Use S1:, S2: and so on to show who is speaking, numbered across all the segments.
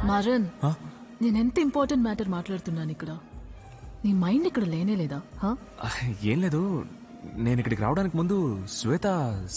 S1: మరణ్, నేనెంత important matter మాట్లాడుతున్నాను ఇక్కడ. నీ మైండ్ ఇక్కడ లేనే లేదా?
S2: ఏం లేదు, నేను ఇక్కడికి రావడానికి ముందు శ్వేత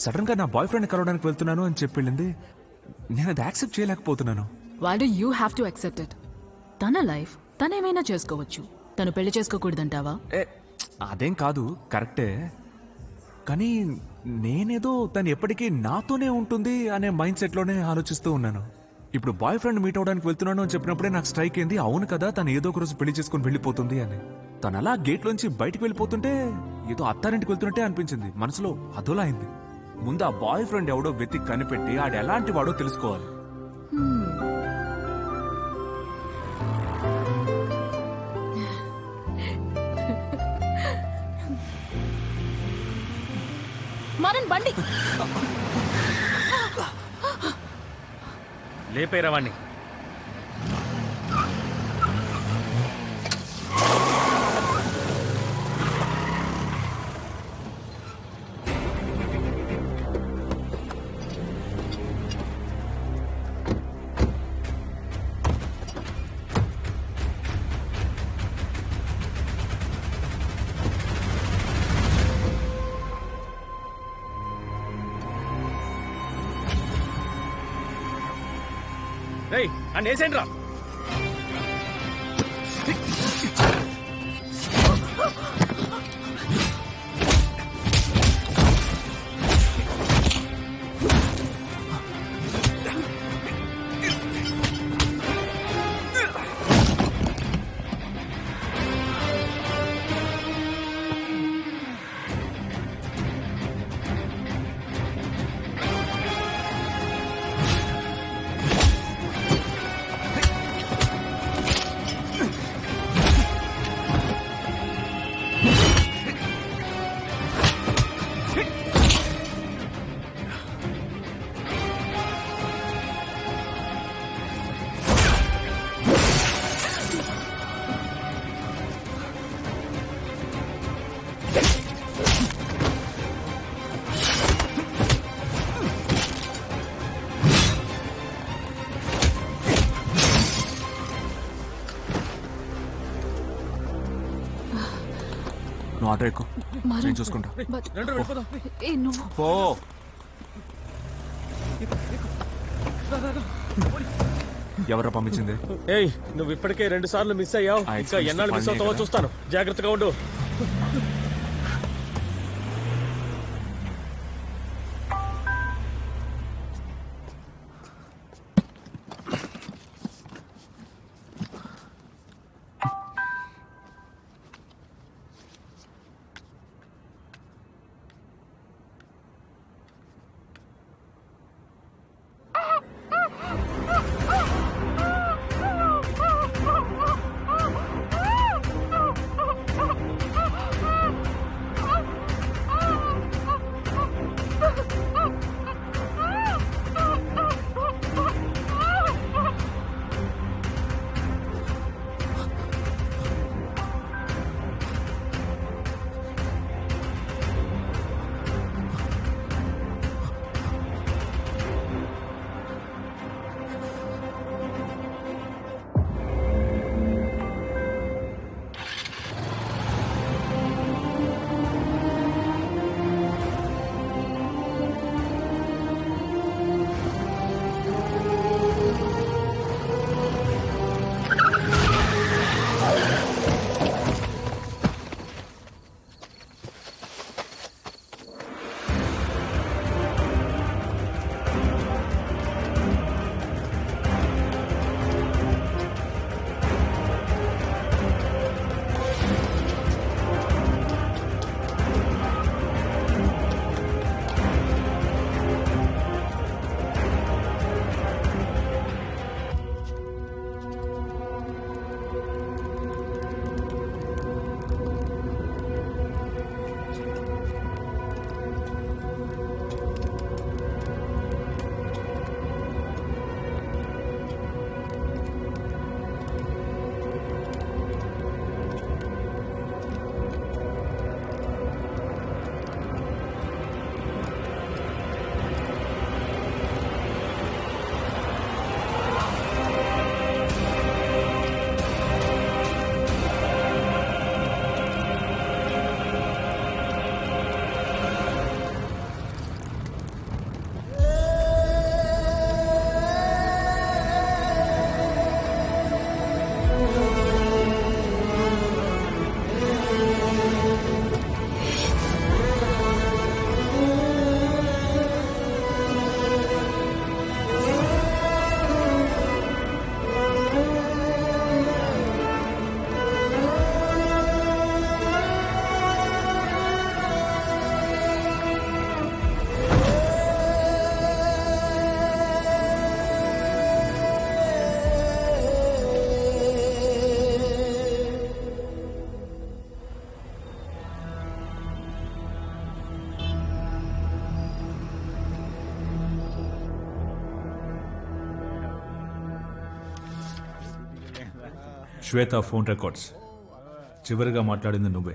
S2: సడన్ గా నా బాయ్ ఫ్రెండ్ కలవడానికి వెళ్తున్నాను అని చెప్పి వెళ్ళింది. నేను అది యాక్సెప్ట్ చేయలేకపోతున్నాను.
S1: Why do you have to accept it? తన లైఫ్ తనేమైనా చేసుకోవచ్చు, తను పెళ్లి చేసుకోకూడదంటావా?
S2: అదేం కాదు, కరెక్టే. కానీ నేనేదో తను ఎప్పటికీ నాతోనే ఉంటుంది అనే మైండ్ సెట్ లోనే ఆలోచిస్తూ ఉన్నాను. ఇప్పుడు బాయ్ ఫ్రెండ్ మీట్ అవడానికి వెళ్తున్నాను అని చెప్పినప్పుడే నాకు స్ట్రైక్ అయింది, అవును కదా తను ఏదో ఒక రోజు పెళ్లి చేసుకుని వెళ్ళిపోతుంది అని. తను అలా గేట్ లోంచి బయటకు వెళ్ళిపోతుంటే ఏదో అత్తారింటికి వెళ్తున్నట్టే అనిపించింది. మనసులో అదోలా అయింది. ముందు ఆ బాయ్ ఫ్రెండ్ ఎవడో వెతికి కనిపెట్టి ఆడు ఎలాంటి వాడో తెలుసుకోవాలి.
S1: మరణ్, బండి
S3: లేపేరా వాణ్ణి. రేయ్, అని వేసేయండి రా.
S2: నువ్వు ఆటో ఎక్కువ, నేను చూసుకుంటా.
S1: నువ్వు
S2: పో. ఎవరా పంపించింది?
S3: ఏయ్, నువ్వు ఇప్పటికే 2 సార్లు మిస్ అయ్యావు. ఇంకా ఎన్నాళ్ళు మిస్ అవుతావో చూస్తాను. జాగ్రత్తగా ఉండు.
S4: శ్వేత ఫోన్ రికార్డ్స్. చివరిగా మాట్లాడింది నువ్వే.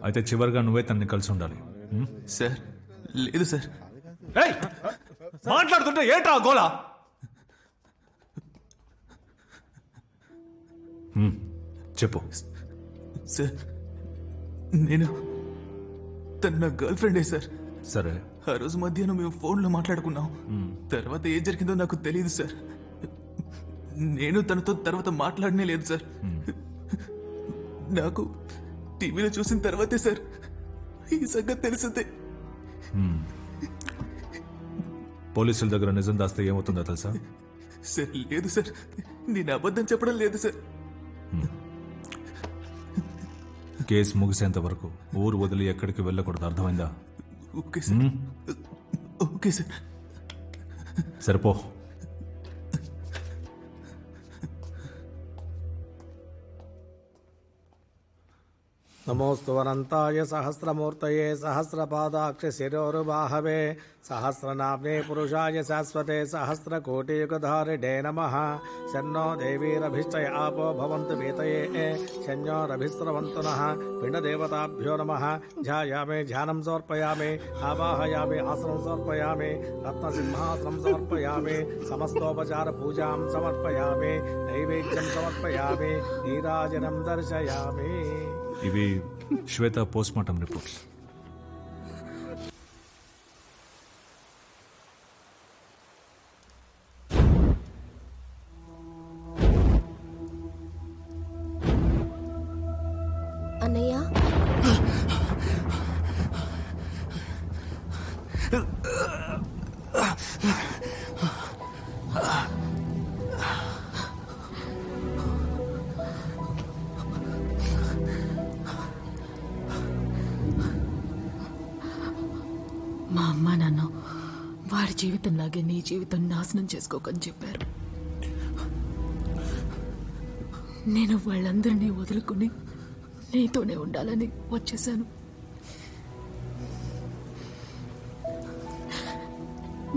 S4: అయితే చివరిగా నువ్వే తనని కలిసి ఉండాలి.
S5: సార్ లేదు సార్.
S4: మాట్లాడుతుంటే ఏంట్రా గోలా? చెప్పు.
S5: సార్ నేను తను నా గర్ల్ ఫ్రెండే సార్.
S4: సరే,
S5: ఆ రోజు మధ్యాహ్నం మేము ఫోన్లో మాట్లాడుకున్నాం. తర్వాత ఏం జరిగిందో నాకు తెలియదు సార్. నేను తనతో తర్వాత మాట్లాడనే లేదు సార్. నాకు టీవీలో చూసిన తర్వాతే సార్ ఈ సంగతి తెలిసిందే.
S4: పోలీసుల దగ్గర నిజం దాస్తే ఏమవుతుందో తెలుసా?
S5: సార్ లేదు సార్, నేను అబద్ధం చెప్పడం లేదు సార్.
S4: కేసు ముగిసేంత వరకు ఊరు వదిలి ఎక్కడికి వెళ్ళకూడదు, అర్థమైందా?
S5: Okay sir. Okay sir.
S4: సరిపో.
S6: నమోస్తు అనంతాయ సహస్రమూర్తయే సహస్రపాదాక్ష శిరోరుబాహవే సహస్రనామ్నే పురుషాయ శాశ్వతే సహస్రకోటియుగధారిణే నమః. శన్నో దేవీరభిష్టయ ఆపో భవంతు వీతయే శన్యోరభిస్రవంతు నః. పిండదేవతాభ్యో నమః. ధ్యాయామే ధ్యానం సమర్పయామి. ఆవాహయామి ఆసనం సమర్పయామి. రత్నసింహాసనం సమర్పయామి. సమస్తోపచార పూజాం సమర్పయామి. నైవేద్యం సమర్పయామి. నీరాజనం దర్శయామి.
S4: ఇవి శ్వేత పోస్ట్ మార్టం రిపోర్ట్స్.
S7: అన్నయ్య,
S1: మా అమ్మ నాన్న వాడి జీవితంలాగే నీ జీవితం నాశనం చేసుకోకని చెప్పారు. నేను వాళ్ళందరినీ వదులుకుని నీతోనే ఉండాలని వచ్చేసాను.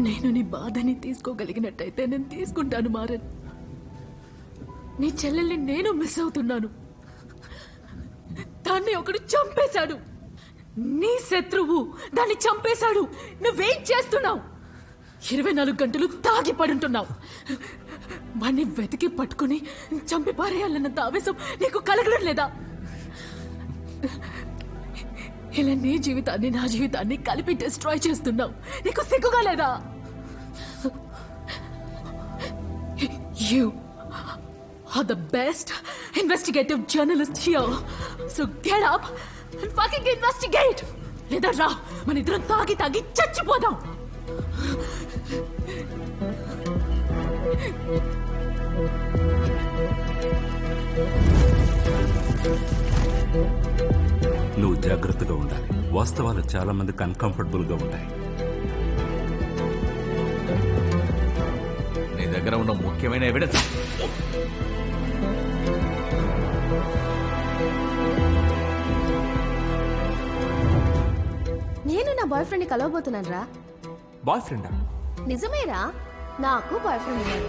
S1: నేను నీ బాధని తీసుకోగలిగినట్టయితే నేను తీసుకుంటాను మారన్. నీ చెల్లెల్ని నేను మిస్ అవుతున్నాను. దాన్ని ఒకడు చంపేశాడు. నీ శత్రువు దాన్ని చంపేశాడు. నువ్వేం చేస్తున్నావు? 24 గంటలు తాగి పడుంటున్నావు. వాణ్ణి వెతికి పట్టుకుని చంపి పారేయాలన్నంత ఆవేశం నీకు కలగడం లేదా? ఇలా నీ జీవితాన్ని నా జీవితాన్ని కలిపి డిస్ట్రాయ్ చేస్తున్నావు. నీకు సిగ్గుగా లేదా? You are the best investigative journalist here. So get up and fucking investigate. లేదా రా, మన ఇద్దరం తాగి తాగి చచ్చిపోదాం.
S8: నువ్వు జాగ్రత్తగా ఉండాలి. వాస్తవాలు చాలా మందికి అన్కంఫర్టబుల్ గా ఉంటాయి.
S5: నీ దగ్గర ఉన్న ముఖ్యమైన ఎవిడెన్స్.
S7: నేను నా బాయ్ ఫ్రెండ్ ని కలవబోతున్నాను రా.
S2: బాయ్ ఫ్రెండా?
S7: నిజమేరా, నాకు బాయ్ ఫ్రెండ్ ఉన్నాడు.